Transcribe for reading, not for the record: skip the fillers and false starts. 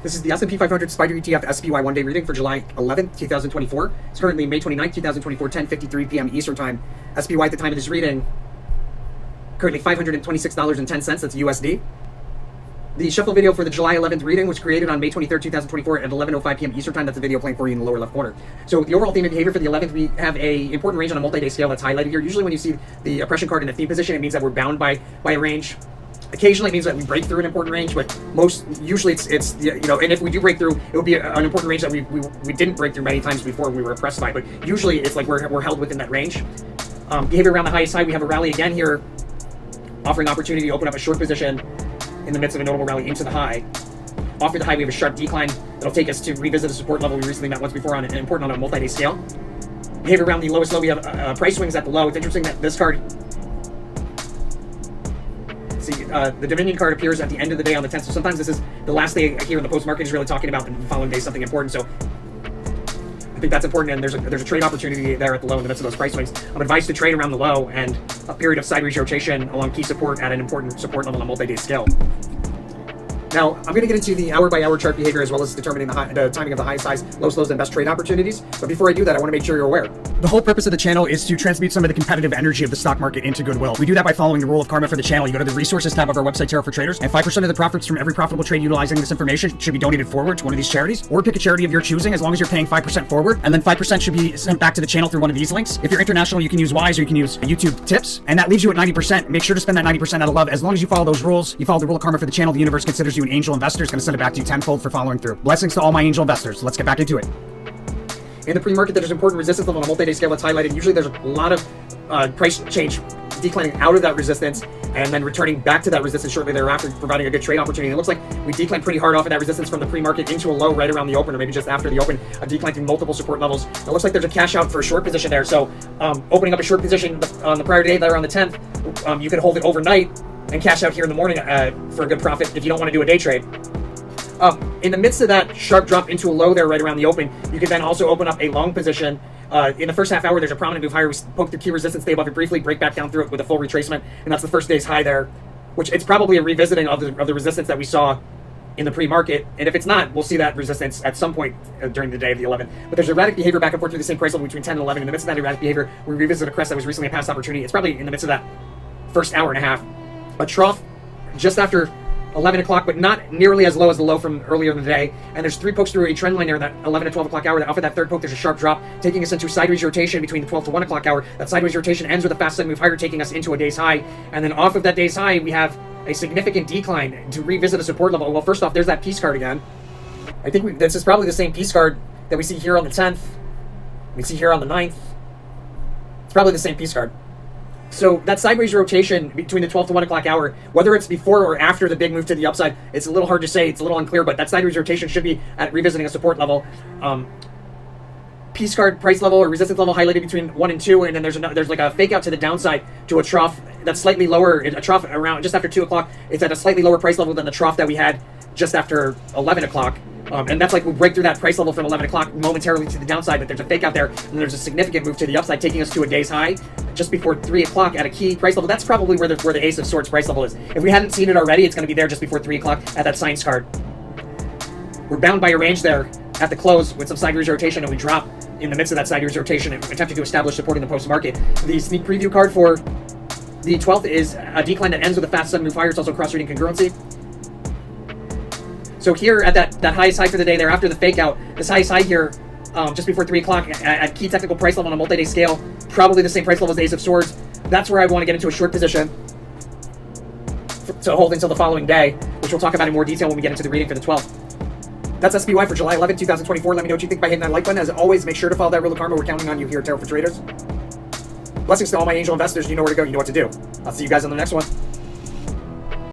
This is the S&P 500 Spider ETF SPY one-day reading for July 11th, 2024. It's currently May 29th, 2024, 10:53 p.m. Eastern Time. SPY at the time of this reading, currently $526.10, that's USD. The shuffle video for the July 11th reading was created on May 23rd, 2024 at 11:05 p.m. Eastern Time. That's the video playing for you in the lower left corner. So the overall theme and behavior for the 11th, we have a important range on a multi-day scale that's highlighted here. Usually when you see the oppression card in a theme position, it means that we're bound by a range. Occasionally it means that we break through an important range, but usually it's and if we do break through, it would be an important range that we didn't break through many times before we were oppressed by, but usually it's like we're held within that range. Behavior around the highest side, we have a rally again here, offering opportunity to open up a short position in the midst of a notable rally into the high. Off of the high, we have a sharp decline that'll take us to revisit a support level we recently met once before on important on a multi-day scale. Behavior around the lowest low, we have price swings at the low. It's interesting that this card, the Dominion card appears at the end of the day on the 10th, so sometimes this is the last day here in the post-market is really talking about the following day something important, so I think that's important, and there's a trade opportunity there at the low in the midst of those price swings. I'm advised to trade around the low and a period of sideways rotation along key support at an important support level on a multi-day scale. Now, I'm going to get into the hour-by-hour chart behavior as well as determining the timing of the highest highs, lowest lows, and best trade opportunities. But before I do that, I want to make sure you're aware. The whole purpose of the channel is to transmute some of the competitive energy of the stock market into goodwill. We do that by following the rule of karma for the channel. You go to the resources tab of our website, Tarot for Traders, and 5% of the profits from every profitable trade utilizing this information should be donated forward to one of these charities, or pick a charity of your choosing as long as you're paying 5% forward, and then 5% should be sent back to the channel through one of these links. If you're international, you can use Wise or you can use YouTube tips, and that leaves you at 90%. Make sure to spend that 90% out of love. As long as you follow those rules, you follow the rule of karma for the channel, the universe considers you an angel investor. It's going to send it back to you tenfold for following through. Blessings to all my angel investors. Let's get back into it. In the pre-market, there's important resistance level on a multi-day scale that's highlighted. Usually there's a lot of price change declining out of that resistance and then returning back to that resistance shortly thereafter, providing a good trade opportunity. It looks like we declined pretty hard off of that resistance from the pre-market into a low right around the open, or maybe just after the open, a decline through multiple support levels. It looks like there's a cash out for a short position there. So opening up a short position on the prior day there on the 10th, you can hold it overnight and cash out here in the morning for a good profit if you don't want to do a day trade. In the midst of that sharp drop into a low there right around the open, you can then also open up a long position. In the first half hour, there's a prominent move higher. We poke through key resistance, stay above it briefly, break back down through it with a full retracement, and that's the first day's high there, which it's probably a revisiting of the resistance that we saw in the pre-market, and if it's not, we'll see that resistance at some point during the day of the 11th. But there's erratic behavior back and forth through the same price level between 10 and 11. In the midst of that erratic behavior, we revisit a crest that was recently a past opportunity. It's probably in the midst of that first hour and a half. A trough just after 11 o'clock, but not nearly as low as the low from earlier in the day. And there's three pokes through a trend line there in that 11 to 12 o'clock hour. Off of that third poke, there's a sharp drop, taking us into a sideways rotation between the 12 to 1 o'clock hour. That sideways rotation ends with a fast sudden move higher, taking us into a day's high. And then off of that day's high, we have a significant decline to revisit a support level. Well, first off, there's that piece card again. I think this is probably the same piece card that we see here on the 10th. We see here on the 9th. It's probably the same piece card. So that sideways rotation between the 12 to 1 o'clock hour, whether it's before or after the big move to the upside, it's a little hard to say. It's a little unclear, but that sideways rotation should be at revisiting a support level. Piece card price level or resistance level highlighted between 1 and 2, and then there's like a fake out to the downside to a trough that's slightly lower. A trough around just after 2 o'clock. It's at a slightly lower price level than the trough that we had just after 11 o'clock. And that's like we'll break through that price level from 11 o'clock momentarily to the downside, but there's a fake out there, and there's a significant move to the upside, taking us to a day's high just before 3 o'clock at a key price level. That's probably where the Ace of Swords price level is. If we hadn't seen it already, it's going to be there just before 3 o'clock at that science card. We're bound by a range there at the close with some sideways rotation, and we drop in the midst of that sideways rotation and attempting to establish support in the post-market. The sneak preview card for the 12th is a decline that ends with a fast sudden move higher. It's also cross-reading congruency. So here at that highest high for the day there after the fake out, this highest high here just before 3 o'clock at key technical price level on a multi-day scale, probably the same price level as the Ace of Swords. That's where I want to get into a short position to hold until the following day, which we'll talk about in more detail when we get into the reading for the 12th. That's SPY for July 11, 2024. Let me know what you think by hitting that like button. As always, make sure to follow that rule of karma. We're counting on you here at Tarot for Traders. Blessings to all my angel investors. You know where to go. You know what to do. I'll see you guys on the next one.